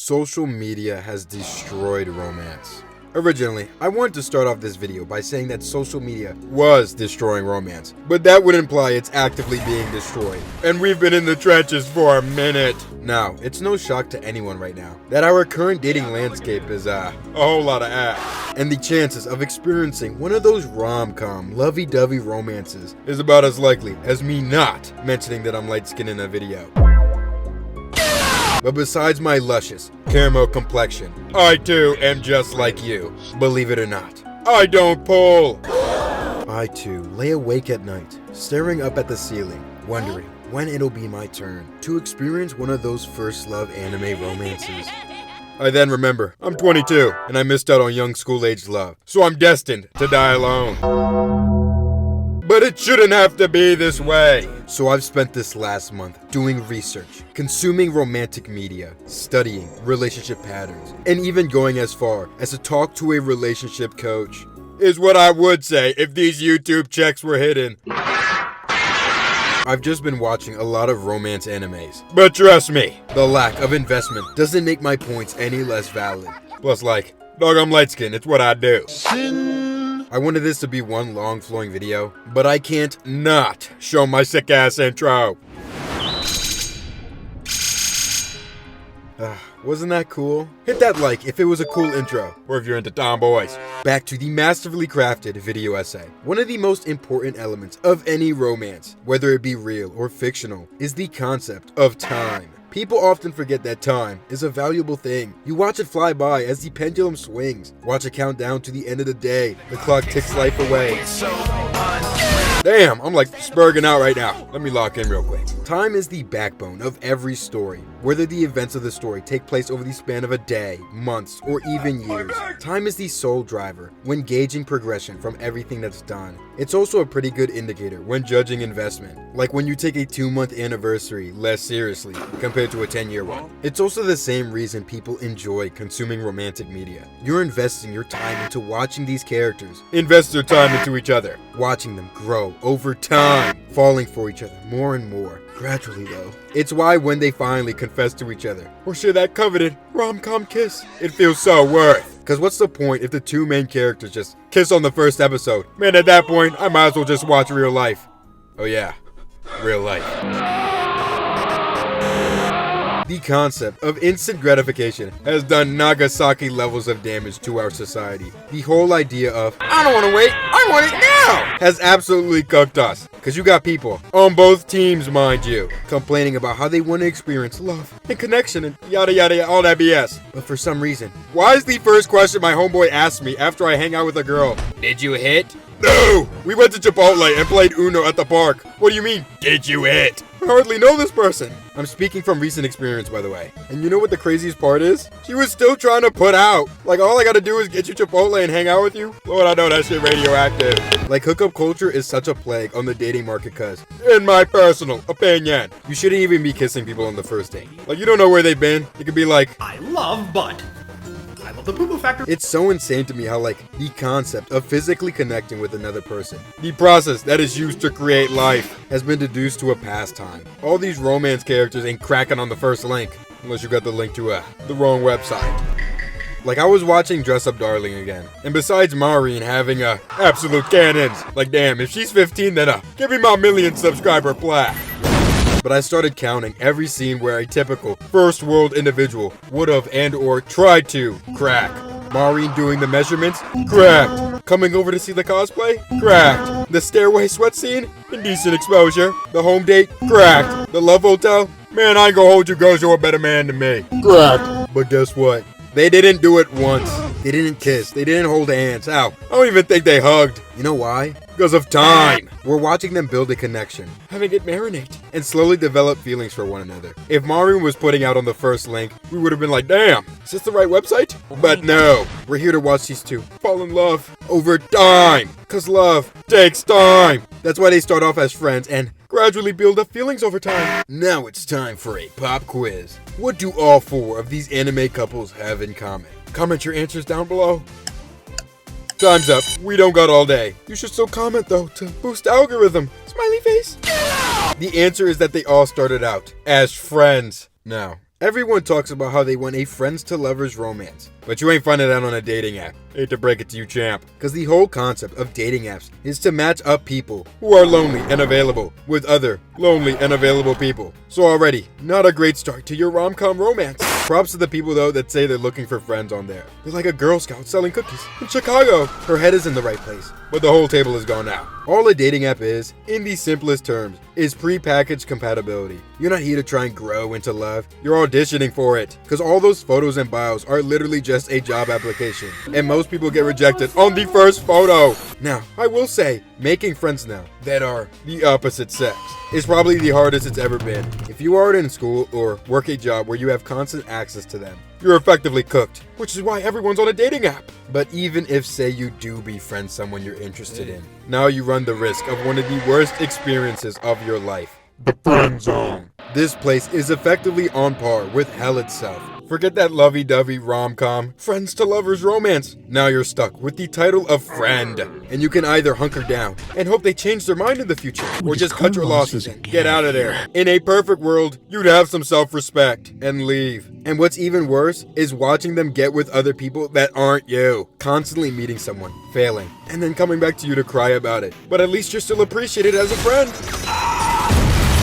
social media has destroyed romance. Originally, I wanted to start off this video by saying that social media was destroying romance, but that would imply it's actively being destroyed. And we've been in the trenches for a minute. Now, it's no shock to anyone right now that our current dating landscape is a whole lot of ass. And the chances of experiencing one of those rom-com, lovey-dovey romances is about as likely as me not mentioning that I'm light-skinned in a video. But besides my luscious caramel complexion, I too am just like you. Believe it or not, I don't pull. I too lay awake at night, staring up at the ceiling, wondering when it'll be my turn to experience one of those first love anime romances. I then remember I'm 22 and I missed out on young school-aged love, so I'm destined to die alone. But it shouldn't have to be this way. So I've spent this last month doing research, consuming romantic media, studying relationship patterns, and even going as far as to talk to a relationship coach. Is what I would say if these YouTube checks were hidden. I've just been watching a lot of romance animes. But trust me, the lack of investment doesn't make my points any less valid. Plus, like, dog, I'm light-skinned, it's what I do. I wanted this to be one long flowing video, but I can't not show my sick ass intro. Wasn't that cool? Hit that like if it was a cool intro, or if you're into tomboys. Back to the masterfully crafted video essay. One of the most important elements of any romance, whether it be real or fictional, is the concept of time. People often forget that time is a valuable thing. You watch it fly by as the pendulum swings. Watch it count down to the end of the day. The clock ticks life away. Damn, I'm like spurging out right now. Let me lock in real quick. Time is the backbone of every story. Whether the events of the story take place over the span of a day, months, or even years, time is the sole driver when gauging progression from everything that's done. It's also a pretty good indicator when judging investment, like when you take a 2-month anniversary less seriously compared to a 10-year one. It's also the same reason people enjoy consuming romantic media. You're investing your time into watching these characters. Invest your time into each other, watching them grow over time, falling for each other more and more. Gradually though. It's why when they finally confess to each other, or share that coveted rom-com kiss, it feels so worth. Cause what's the point if the two main characters just kiss on the first episode? Man, at that point, I might as well just watch real life. Oh yeah, real life. The concept of instant gratification has done Nagasaki levels of damage to our society. The whole idea of, I don't want to wait, I want it now, has absolutely cooked us. Cause you got people, on both teams mind you, complaining about how they want to experience love and connection and yada yada, all that BS. But for some reason, why is the first question my homeboy asks me after I hang out with a girl, did you hit? No! We went to Chipotle and played Uno at the park. What do you mean, did you hit? I hardly know this person. I'm speaking from recent experience, by the way. And you know what the craziest part is? She was still trying to put out. Like, all I gotta do is get you Chipotle and hang out with you? Lord, I know that shit radioactive. Like, hookup culture is such a plague on the dating market cause, in my personal opinion, you shouldn't even be kissing people on the first date. Like, you don't know where they've been. You could be like, I love butt. I love the poo-poo factor. It's so insane to me how, like, the concept of physically connecting with another person, the process that is used to create life, has been deduced to a pastime. All these romance characters ain't cracking on the first link, unless you got the link to the wrong website. Like, I was watching Dress Up Darling again, and besides Maureen having absolute cannons, like damn, if she's 15 then give me my 1 million subscriber plaque. But I started counting every scene where a typical first world individual would have and or tried to crack. Maureen doing the measurements? Cracked. Coming over to see the cosplay? Cracked. The stairway sweat scene? Indecent exposure. The home date? Cracked. The love hotel? Man, I ain't gonna hold you girls, you're a better man than me. Cracked. But guess what? They didn't do it once. They didn't kiss. They didn't hold hands. Ow. I don't even think they hugged. You know why? Because of time. We're watching them build a connection, having it marinate, and slowly develop feelings for one another. If Maureen was putting out on the first link, we would have been like, damn, is this the right website? But no, we're here to watch these two fall in love over time. Because love takes time. That's why they start off as friends and gradually build up feelings over time. Now it's time for a pop quiz. What do all 4 of these anime couples have in common? Comment your answers down below. Time's up. We don't got all day. You should still comment though to boost the algorithm. Smiley face. The answer is that they all started out as friends. Now, Everyone talks about how they want a friends to lovers romance, but you ain't finding that on a dating app. Hate to break it to you, champ. Because the whole concept of dating apps is to match up people who are lonely and available with other lonely and available people. So already, not a great start to your rom-com romance. Props to the people though that say they're looking for friends on there. They're like a Girl Scout selling cookies in Chicago. Her head is in the right place, but the whole table is gone now. All a dating app is, in the simplest terms, is pre-packaged compatibility. You're not here to try and grow into love. You're auditioning for it. Because all those photos and bios are literally just a job application. And most people get rejected on the first photo. Now, I will say, making friends now that are the opposite sex is probably the hardest it's ever been. If you aren't in school or work a job where you have constant access to them, you're effectively cooked, which is why everyone's on a dating app. But even if, say, you do befriend someone you're interested in, now you run the risk of one of the worst experiences of your life. The friend zone. This place is effectively on par with hell itself. Forget that lovey-dovey rom-com, friends to lovers romance. Now you're stuck with the title of friend. And you can either hunker down and hope they change their mind in the future, or just cut your losses and get out of there. In a perfect world, you'd have some self-respect and leave. And what's even worse is watching them get with other people that aren't you. Constantly meeting someone, failing, and then coming back to you to cry about it. But at least you're still appreciated as a friend.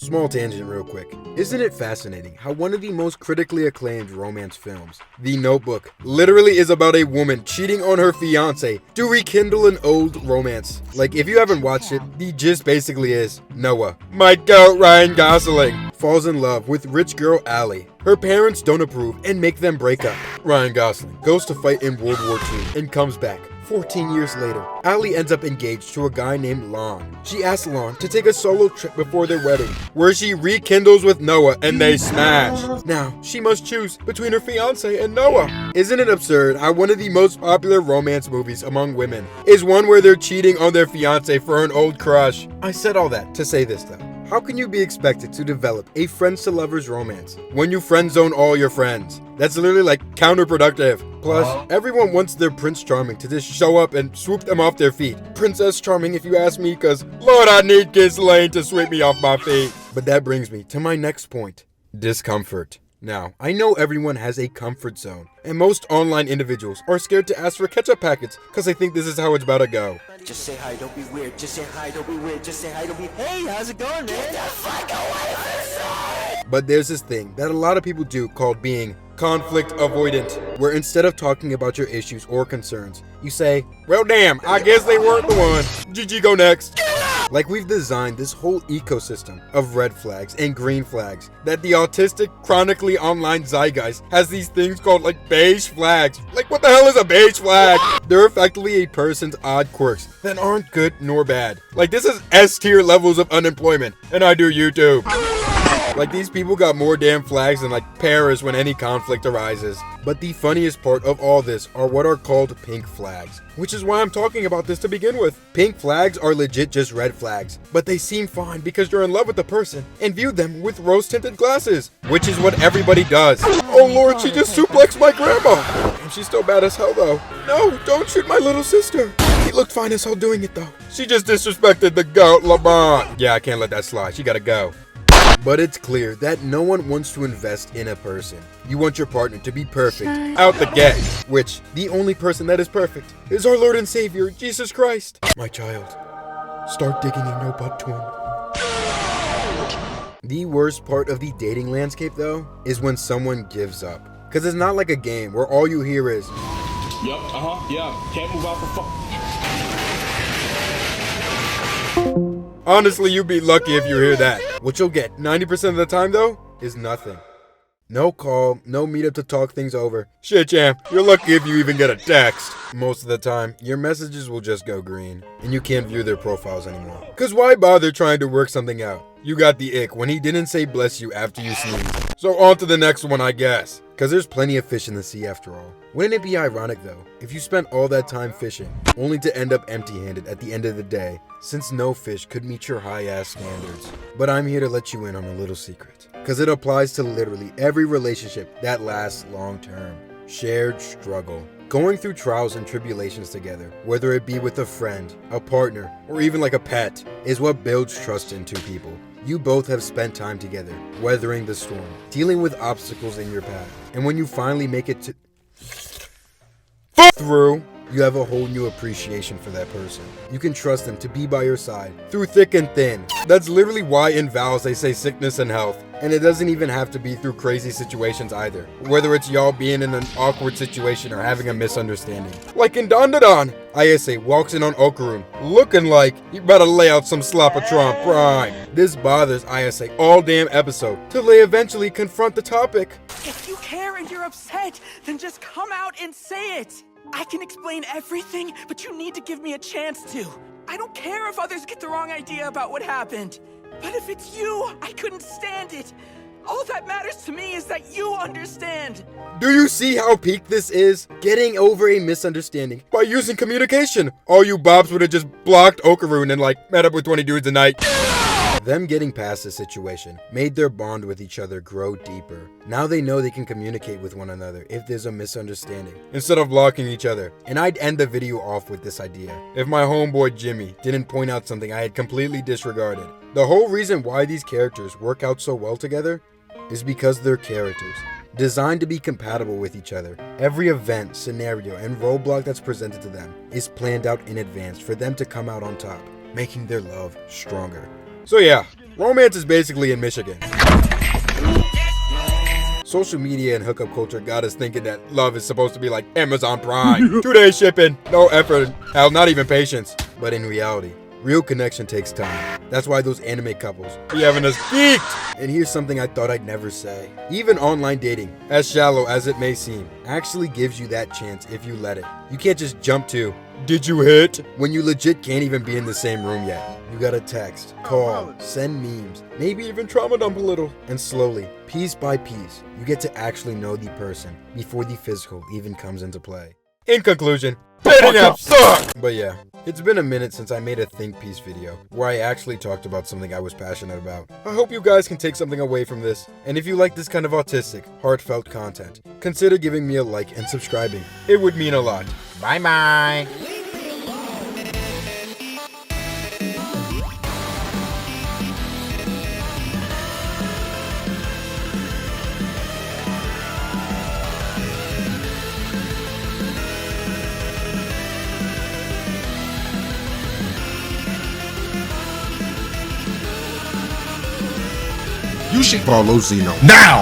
Small tangent real quick. Isn't it fascinating how one of the most critically acclaimed romance films, The Notebook, literally is about a woman cheating on her fiance to rekindle an old romance? Like, if you haven't watched it, the gist basically is Noah, my goat Ryan Gosling, falls in love with rich girl Allie. Her parents don't approve and make them break up. Ryan Gosling goes to fight in World War II and comes back. 14 years later, Allie ends up engaged to a guy named Lon. She asks Lon to take a solo trip before their wedding, where she rekindles with Noah and they smash. Now, she must choose between her fiance and Noah. Isn't it absurd how one of the most popular romance movies among women is one where they're cheating on their fiance for an old crush? I said all that to say this though. How can you be expected to develop a friends to lovers romance when you friend zone all your friends? That's literally like counterproductive. Plus, everyone wants their Prince Charming to just show up and swoop them off their feet. Princess Charming if you ask me, cause Lord I need Kiss Lane to sweep me off my feet. But that brings me to my next point. Discomfort. Now, I know everyone has a comfort zone, and most online individuals are scared to ask for ketchup packets because they think this is how it's about to go. Just say hi, don't be weird. Just say hi, don't be weird. Just say hi, don't be. Hey, how's it going, man? Get the fuck away from this side! But there's this thing that a lot of people do called being conflict avoidant, where instead of talking about your issues or concerns, you say, well damn, I guess they weren't the one. GG, go next. Like we've designed this whole ecosystem of red flags and green flags that the autistic, chronically online zeitgeist has these things called like beige flags. Like what the hell is a beige flag? They're effectively a person's odd quirks that aren't good nor bad. Like this is S tier levels of unemployment, and I do YouTube. Like these people got more damn flags than like Paris when any conflict arises. But the funniest part of all this are what are called pink flags, which is why I'm talking about this to begin with. Pink flags are legit just red flags, but they seem fine because you're in love with the person and view them with rose-tinted glasses, which is what everybody does. Oh lord, she just suplexed my grandma! And she's still bad as hell though. No, don't shoot my little sister. She looked fine as hell doing it though. She just disrespected the goat LeBron. Yeah, I can't let that slide. She gotta go. But it's clear that no one wants to invest in a person. You want your partner to be perfect out the gate, which the only person that is perfect is our Lord and Savior, Jesus Christ. My child, start digging in your butt twin. The worst part of the dating landscape though is when someone gives up. Cause it's not like a game where all you hear is, Yep, yeah, can't move out for fuck. Honestly, you'd be lucky if you hear that. What you'll get 90% of the time though is nothing. No call, no meetup to talk things over. Shit, champ, you're lucky if you even get a text. Most of the time, your messages will just go green, and you can't view their profiles anymore. Cause why bother trying to work something out? You got the ick when he didn't say bless you after you sneezed. So on to the next one, I guess. Cause there's plenty of fish in the sea after all. Wouldn't it be ironic though, if you spent all that time fishing, only to end up empty-handed at the end of the day, since no fish could meet your high-ass standards. But I'm here to let you in on a little secret. Cause it applies to literally every relationship that lasts long-term. Shared struggle. Going through trials and tribulations together, whether it be with a friend, a partner, or even like a pet, is what builds trust in two people. You both have spent time together, weathering the storm, dealing with obstacles in your path. And when you finally make it to through, you have a whole new appreciation for that person. You can trust them to be by your side through thick and thin. That's literally why in vows they say sickness and health. And it doesn't even have to be through crazy situations either. Whether it's y'all being in an awkward situation or having a misunderstanding. Like in Don Da Don, Ayase walks in on Okarun, looking like he better lay out some Slapatron prime. This bothers Ayase all damn episode, till they eventually confront the topic. If you care and you're upset, then just come out and say it. I can explain everything, but you need to give me a chance to. I don't care if others get the wrong idea about what happened. But if it's you, I couldn't stand it. All that matters to me is that you understand. Do you see how peak this is? Getting over a misunderstanding by using communication. All you bobs would have just blocked Okarun and met up with 20 dudes a night. Them getting past this situation made their bond with each other grow deeper. Now they know they can communicate with one another if there's a misunderstanding, instead of blocking each other. And I'd end the video off with this idea. If my homeboy Jimmy didn't point out something I had completely disregarded. The whole reason why these characters work out so well together is because they're characters, designed to be compatible with each other. Every event, scenario, and roadblock that's presented to them is planned out in advance for them to come out on top, making their love stronger. So yeah, romance is basically in Michigan. Social media and hookup culture got us thinking that love is supposed to be like Amazon Prime. 2-day shipping, no effort, hell, not even patience. But in reality, real connection takes time. That's why those anime couples be having us geeked. And here's something I thought I'd never say. Even online dating, as shallow as it may seem, actually gives you that chance if you let it. You can't just jump to, "Did you hit?" when you legit can't even be in the same room yet. You gotta text, call, send memes, maybe even trauma dump a little. And slowly, piece by piece, you get to actually know the person before the physical even comes into play. In conclusion, dating apps suck! But yeah, it's been a minute since I made a think piece video where I actually talked about something I was passionate about. I hope you guys can take something away from this. And if you like this kind of autistic, heartfelt content, consider giving me a like and subscribing. It would mean a lot. Bye bye! You should follow Zeno now!